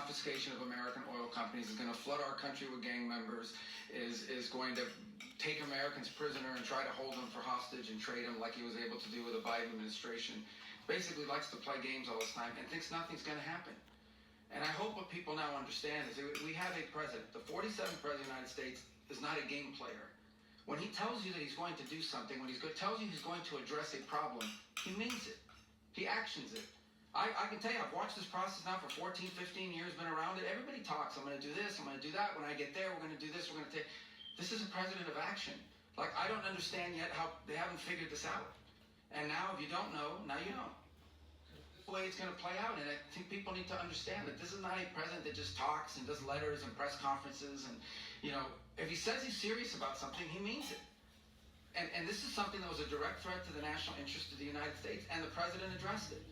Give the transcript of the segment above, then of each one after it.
confiscation of American oil companies, is going to flood our country with gang members, is going to take Americans prisoner and try to hold them for hostage and trade them like he was able to do with the Biden administration. Basically likes to play games all this time and thinks nothing's going to happen. And I hope what people now understand is that we have a president. The 47th president of the United States is not a game player. When he tells you that he's going to do something, when he tells you he's going to address a problem, he means it. He actions it. I can tell you, I've watched this process now for 14, 15 years, been around it. Everybody talks. I'm going to do this. I'm going to do that. When I get there, we're going to do this. We're going to take... This is a president of action. Like, I don't understand yet how they haven't figured this out. And now, if you don't know, now you know. The way it's going to play out, and I think people need to understand that this is not a president that just talks and does letters and press conferences, and if he says he's serious about something, he means it. And this is something that was a direct threat to the national interest of the United States, and the president addressed it.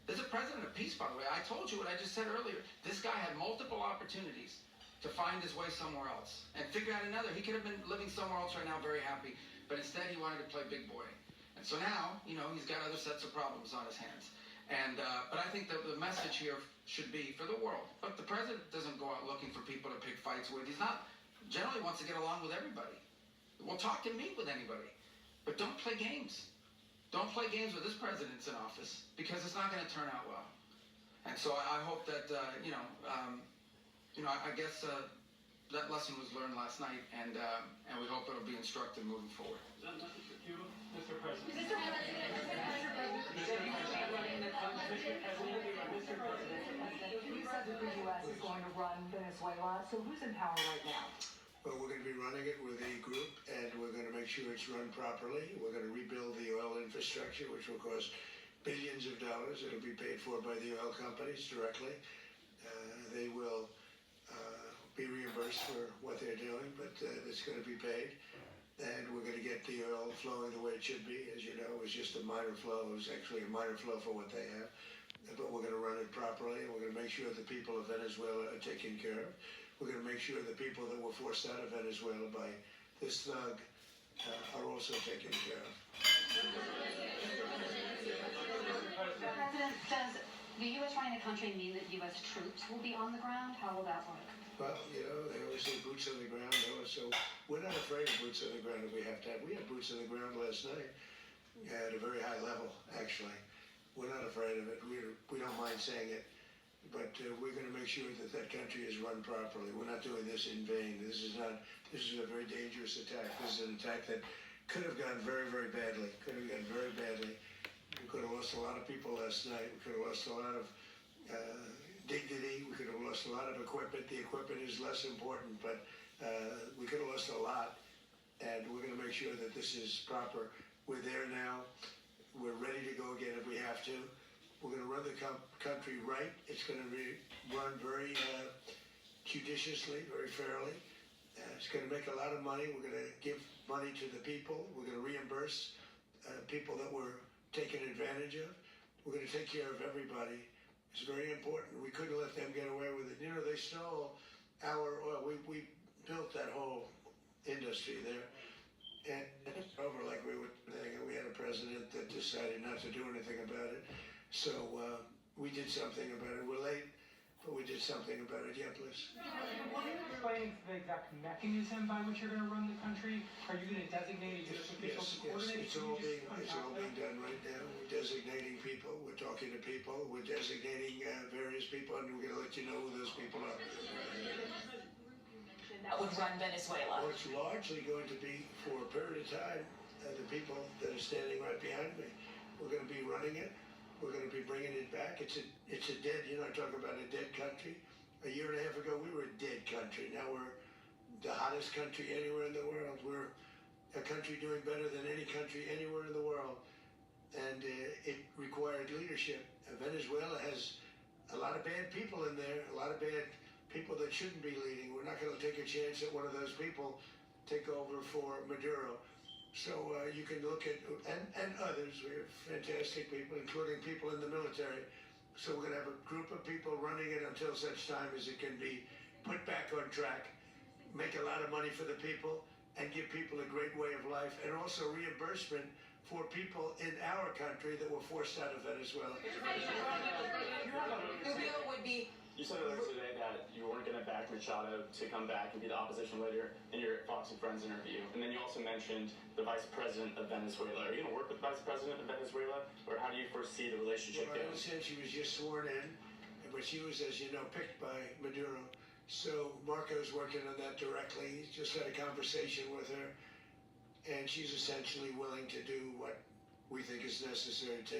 There's a president of peace, by the way. I told you what I just said earlier. This guy had multiple opportunities to find his way somewhere else and figure out another. He could have been living somewhere else right now, very happy, but instead he wanted to play big boy. And so now, he's got other sets of problems on his hands. But I think that the message here should be for the world. But the president doesn't go out looking for people to pick fights with. He's not, generally wants to get along with everybody. We'll talk and meet with anybody. But don't play games. Don't play games with this president's in office, because it's not going to turn out well. And so I hope that, I guess that lesson was learned last night, and we hope it'll be instructive moving forward. Mr. President. Mr. President, you said that the U.S. is going to run Venezuela, so who's in power right now? Well, we're going to be running it with a group, and we're going to make sure it's run properly. We're going to rebuild the oil infrastructure, which will cost billions of dollars. It'll be paid for by the oil companies directly. They will be reimbursed for what they're doing, but it's going to be paid. And we're going to get the oil flowing the way it should be. As you know, it was just a minor flow. It was actually a minor flow for what they have. But we're going to run it properly, and we're going to make sure the people of Venezuela are taken care of. We're going to make sure the people that were forced out of Venezuela by this thug are also taken care of. President, does the U.S. running the country mean that U.S. troops will be on the ground? How will that work? Well, they always say boots on the ground. So we're not afraid of boots on the ground if we have to have. We had boots on the ground last night at a very high level, actually. We're not afraid of it. We don't mind saying it. But we're going to make sure that that country is run properly. We're not doing this in vain. This is a very dangerous attack. This is an attack that could have gone very, very badly. We could have lost a lot of people last night. We could have lost a lot of dignity. We could have lost a lot of equipment. The equipment is less important, but we could have lost a lot. And we're going to make sure that this is proper. We're there now. We're ready to go again if we have to. We're going to run the country right. It's going to be run very judiciously, very fairly. It's going to make a lot of money. We're going to give money to the people. We're going to reimburse people that were taken advantage of. We're going to take care of everybody. It's very important. We couldn't let them get away with it. They stole our oil. We built that whole industry there. And it's over like we were thinking. We had a president that decided not to do anything about it. So we did something about it. We're late, but we did something about it. Yeah, please. Will you explain the exact mechanism by which you're going to run the country? Are you going to designate a official to coordinate? It's all being done right now. We're designating people. We're talking to people. We're designating various people, and we're going to let you know who those people are. That would run Venezuela. Well, it's largely going to be, for a period of time, the people that are standing right behind me. We're going to be running it. We're going to be bringing it back. It's a dead, talk about a dead country. A year and a half ago, we were a dead country. Now we're the hottest country anywhere in the world. We're a country doing better than any country anywhere in the world. And it required leadership. Venezuela has a lot of bad people in there, a lot of bad people that shouldn't be leading. We're not going to take a chance that one of those people take over for Maduro. So you can look at, and others, we have fantastic people, including people in the military. So we're going to have a group of people running it until such time as it can be put back on track, make a lot of money for the people, and give people a great way of life, and also reimbursement for people in our country that were forced out of Venezuela. The bill would be You said earlier today that you weren't going to back Machado to come back and be the opposition leader in your Fox and Friends interview. And then you also mentioned the vice president of Venezuela. Are you going to work with the vice president of Venezuela, or how do you foresee the relationship Well, I going? understand she was just sworn in, but she was, as you know, picked by Maduro. So Marco's working on that directly. He just had a conversation with her, and she's essentially willing to do what we think is necessary to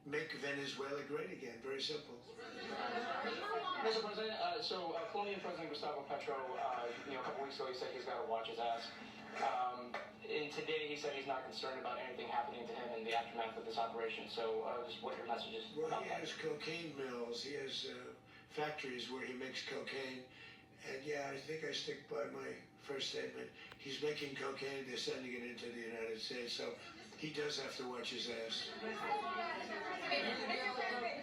make Venezuela great again. Very simple. Mr. President, Colombian President Gustavo Petro, a couple weeks ago, he said he's got to watch his ass. And today, he said he's not concerned about anything happening to him in the aftermath of this operation. So, just what your message is Well, about he that? has cocaine mills. He has factories where he makes cocaine. And yeah, I think I stick by my first statement. He's making cocaine. They're sending it into the United States. So he does have to watch his ass.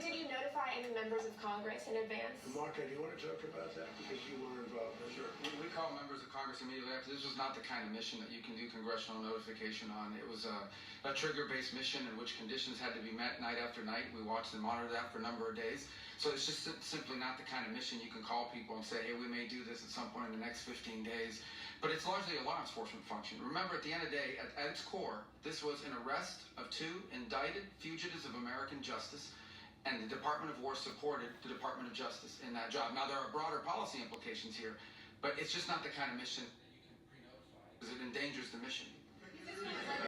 Did you notify any members of Congress in advance? Marco, do you want to talk about that? Because you were involved in it. Sure. We call members of Congress immediately after. This was not the kind of mission that you can do congressional notification on. It was a trigger-based mission in which conditions had to be met night after night. We watched and monitored that for a number of days. So it's just simply not the kind of mission you can call people and say, hey, we may do this at some point in the next 15 days. But it's largely a law enforcement function. Remember, at the end of the day, at its core, this was an arrest of 2 indicted fugitives of American justice, and the Department of War supported the Department of Justice in that job. Now, there are broader policy implications here, but it's just not the kind of mission that you can pre-notify because it endangers the mission.